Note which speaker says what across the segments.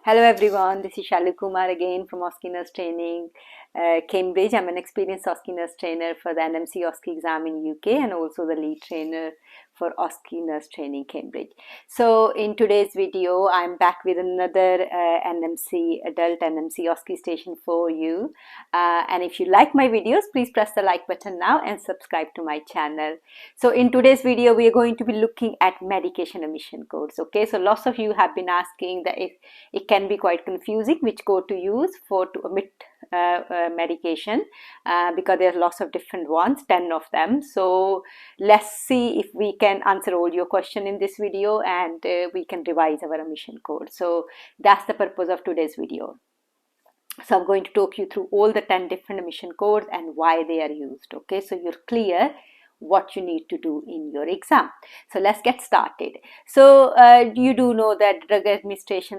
Speaker 1: Hello everyone, this is Shalu Kumar again from OSCE Nurse Training, Cambridge. I'm an experienced OSCE Nurse trainer for the NMC OSCE exam in UK and also the lead trainer for OSCE Nurse Training, Cambridge. So in today's video, I'm back with another NMC, adult NMC OSCE station for you. And if you like my videos, please press the like button now and subscribe to my channel. So in today's video, we are going to be looking at medication omission codes. Okay, so lots of you have been asking that it can be quite confusing which code to use to omit medication because there are lots of different ones, 10 of them. So let's see if we can answer all your questions in this video and we can revise our omission code. So that's the purpose of today's video. So I'm going to talk you through all the 10 different omission codes and why they are used. Okay, so you're clear what you need to do in your exam. So let's get started. So you do know that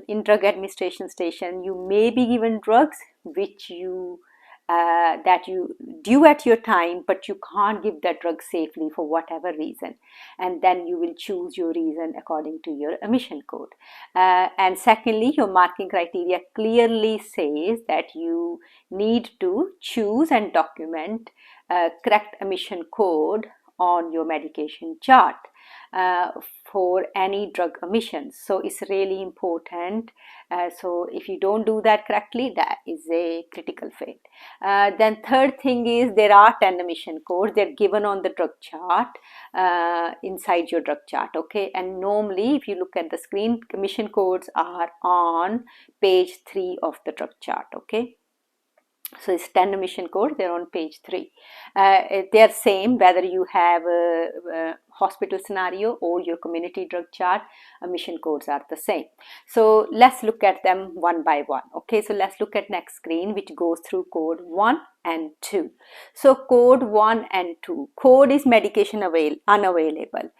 Speaker 1: in drug administration station, you may be given drugs which you due at your time, but you can't give that drug safely for whatever reason, and then you will choose your reason according to your omission code. And secondly, your marking criteria clearly says that you need to choose and document correct omission code on your medication chart for any drug omissions. So it's really important. So if you don't do that correctly, that is a critical fail. Then third thing is there are 10 omission codes. They're given on the drug chart, inside your drug chart. Okay, and normally if you look at the screen, omission codes are on page 3 of the drug chart. Okay. So it's 10 omission code, they're on page 3. They're same whether you have a hospital scenario or your community drug chart, omission codes are the same. So let's look at them one by one. Okay, so let's look at next screen which goes through code 1 and 2. So code 1 and 2. Code is medication unavailable.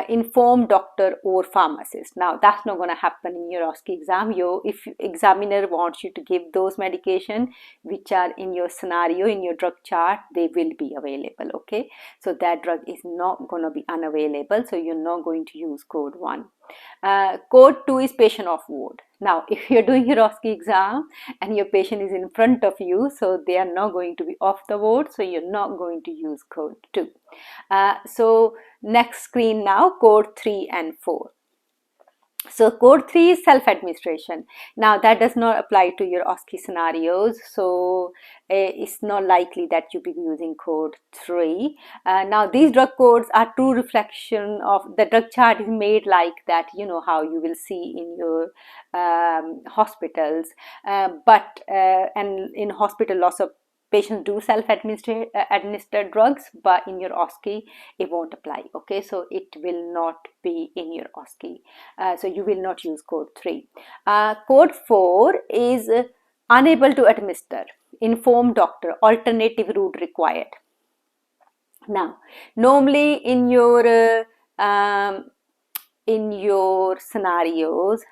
Speaker 1: Inform doctor or pharmacist. Now that's not going to happen in your OSCE exam. If examiner wants you to give those medication which are in your scenario, in your drug chart, they will be available. Okay, so that drug is not going to be unavailable, so you're not going to use code 1. Code 2 is patient off ward. Now if you're doing your OSCE exam and your patient is in front of you, so they are not going to be off the ward, so you're not going to use code 2. So next screen now, code 3 and 4. So code 3 is self-administration. Now that does not apply to your OSCE scenarios, so it's not likely that you'll be using code 3. Now these drug codes are true reflection of the drug chart is made like that, you know how you will see in your hospitals, and in hospital lots of patients do self-administer drugs, but in your OSCE it won't apply. Okay, so it will not be in your OSCE. So you will not use code 3. Code 4 is unable to administer. Inform doctor. Alternative route required. Now, normally in your scenarios,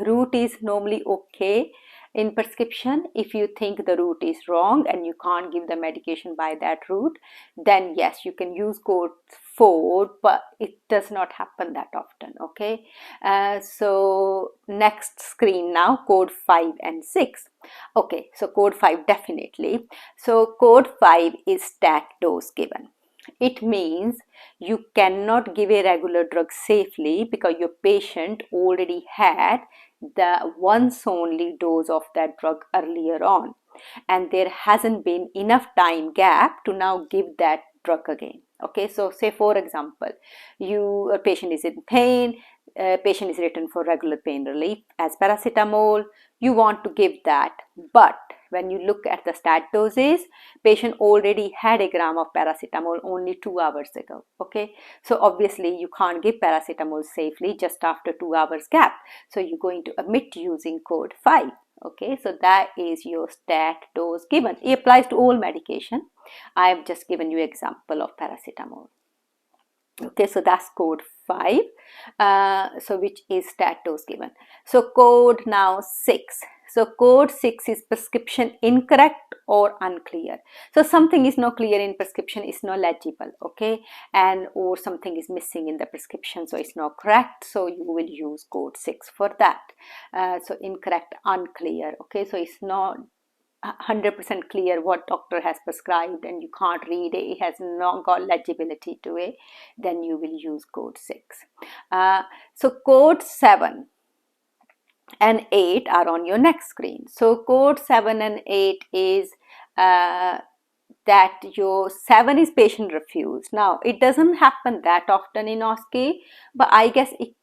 Speaker 1: route is normally okay. In prescription, if you think the route is wrong and you can't give the medication by that route, then yes, you can use code 4, but it does not happen that often. Okay, so next screen now, code 5 and 6. Okay, so code 5 definitely. So code 5 is stat dose given. It means you cannot give a regular drug safely because your patient already had the once only dose of that drug earlier on, and there hasn't been enough time gap to now give that drug again. Okay, so say for example, a patient is in pain, patient is written for regular pain relief as paracetamol, you want to give that, but when you look at the stat doses, patient already had a gram of paracetamol only 2 hours ago. Okay, so obviously you can't give paracetamol safely just after 2 hours gap, so you're going to omit using code 5. Okay, so that is your stat dose given. It applies to all medication. I have just given you example of paracetamol. Okay, so that's code 5, so which is stat dose given. So code now 6. So code 6 is prescription incorrect or unclear. So something is not clear in prescription, is not legible, okay, and or something is missing in the prescription, so it's not correct, so you will use code 6 for that. So incorrect, unclear, okay, so it's not 100% clear what doctor has prescribed and you can't read it, it has not got legibility to it, then you will use code 6. So code 7 and 8 are on your next screen. So code 7 and 8 is that your 7 is patient refused. Now it doesn't happen that often in OSCE, but I guess it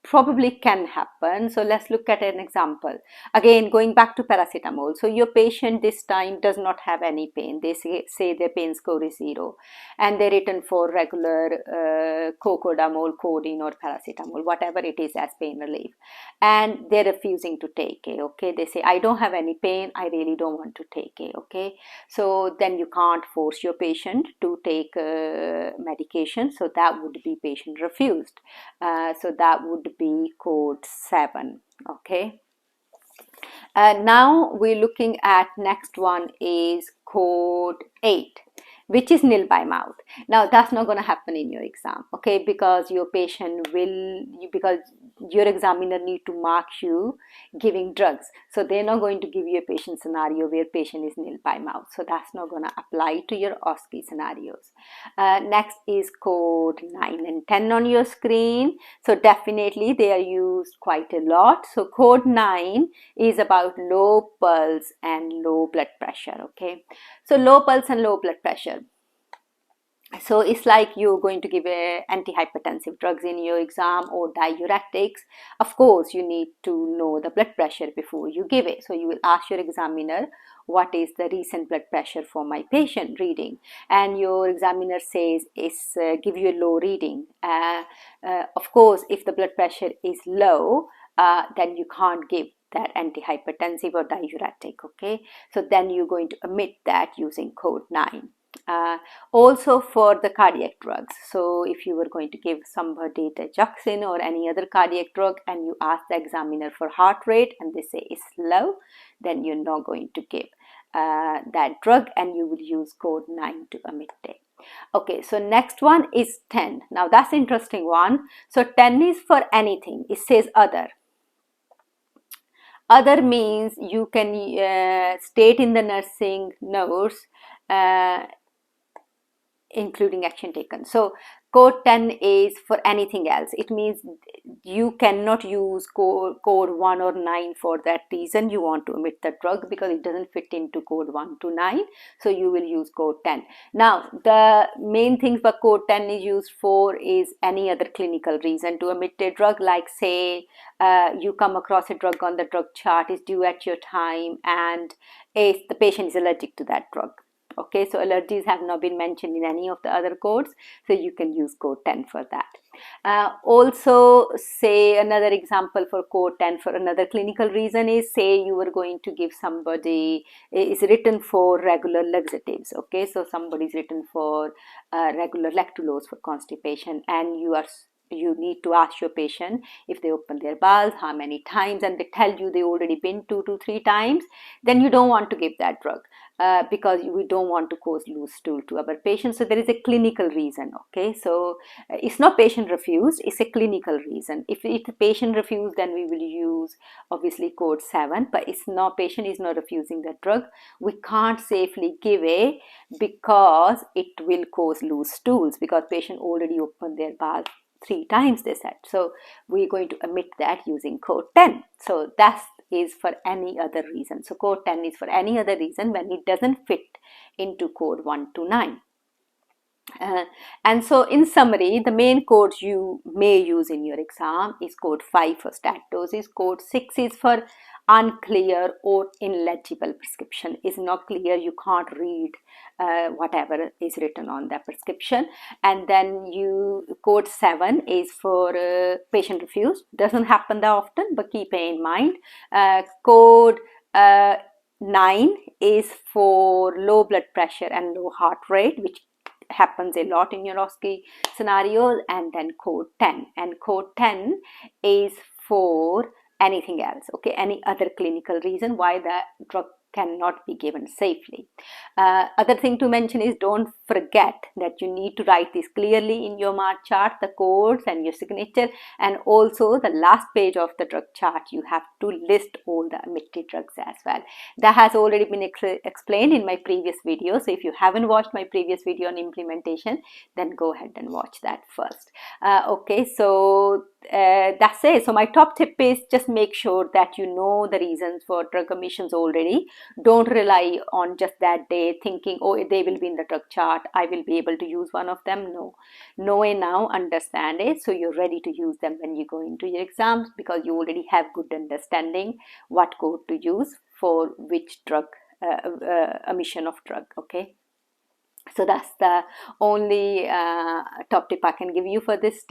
Speaker 1: probably can happen. So let's look at an example. Again, going back to paracetamol. So your patient this time does not have any pain. They say their pain score is 0 and they're written for regular cocodamol, codeine or paracetamol, whatever it is as pain relief. And they're refusing to take it, okay. They say, I don't have any pain, I really don't want to take it, okay. So then you can't force your patient to take medication. So that would be patient refused. So that would be code 7, okay. Now we're looking at next one is code 8, which is nil by mouth. Now that's not going to happen in your exam, okay, because your patient will, because your examiner need to mark you giving drugs, so they're not going to give you a patient scenario where patient is nil by mouth, so that's not going to apply to your OSCE scenarios. Next is code 9 and 10 on your screen. So definitely they are used quite a lot. So code 9 is about low pulse and low blood pressure, okay. So low pulse and low blood pressure. So it's like you're going to give antihypertensive drugs in your exam or diuretics. Of course, you need to know the blood pressure before you give it. So you will ask your examiner, what is the recent blood pressure for my patient reading? And your examiner says, give you a low reading. Of course, if the blood pressure is low, then you can't give that antihypertensive or diuretic, okay? So then you're going to omit that using code 9. Also for the cardiac drugs, so if you were going to give somebody digoxin or any other cardiac drug and you ask the examiner for heart rate and they say it's low, then you're not going to give that drug and you will use code 9 to omit it. Okay, so next one is 10. Now that's interesting one. So 10 is for anything. It says other. Other means you can state in the nursing notes including action taken. So code 10 is for anything else. It means you cannot use code 1 or 9 for that reason. You want to omit the drug because it doesn't fit into code 1 to 9. So you will use code 10. Now the main thing for code 10 is used for is any other clinical reason to omit a drug, like say you come across a drug on the drug chart, is due at your time, and if the patient is allergic to that drug. Okay, so allergies have not been mentioned in any of the other codes, so you can use code 10 for that. Also, say another example for code 10 for another clinical reason is, say you were going to give somebody, is written for regular laxatives, okay, so somebody is written for regular lactulose for constipation, and you need to ask your patient if they open their bowels, how many times, and they tell you they already been 2 to 3 times, then you don't want to give that drug because we don't want to cause loose stool to our patients. So there is a clinical reason, okay, so it's not patient refused, it's a clinical reason. If it's patient refused, then we will use obviously code 7, but it's not, patient is not refusing the drug, we can't safely give it because it will cause loose stools because patient already opened their bowels 3 times, they said. So we're going to omit that using code 10. So that is for any other reason. So code 10 is for any other reason when it doesn't fit into code 1 to 9. And so in summary, the main codes you may use in your exam is code 5 for statosis, code 6 is for unclear or illegible prescription, is not clear, you can't read whatever is written on the prescription, and then code 7 is for patient refused, doesn't happen that often, but keep it in mind. Code 9 is for low blood pressure and low heart rate, which happens a lot in your OSCE scenarios, and then code 10, and code 10 is for anything else, okay, any other clinical reason why the drug cannot be given safely. Other thing to mention is, don't forget that you need to write this clearly in your MARC chart, the codes and your signature, and also the last page of the drug chart you have to list all the omitted drugs as well. That has already been explained in my previous video, so if you haven't watched my previous video on implementation, then go ahead and watch that first. Okay, so that's it. So my top tip is, just make sure that you know the reasons for drug omissions already. Don't rely on just that day thinking, oh, they will be in the drug chart, I will be able to use one of them. No, know it now, understand it, so you're ready to use them when you go into your exams, because you already have good understanding what code to use for which drug, omission of drug. Okay, so that's the only top tip I can give you for this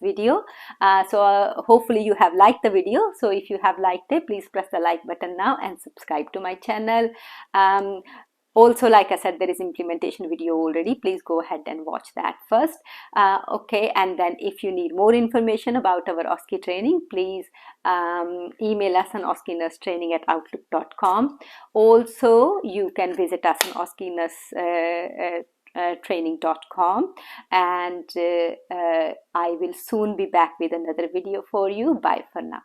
Speaker 1: video. So hopefully you have liked the video. So if you have liked it, please press the like button now and subscribe to my channel. Also, like I said, there is implementation video already. Please go ahead and watch that first. Okay, and then if you need more information about our OSCE training, please email us on oscenursetraining@outlook.com. Also, you can visit us on oscenursetraining.com, and I will soon be back with another video for you. Bye for now.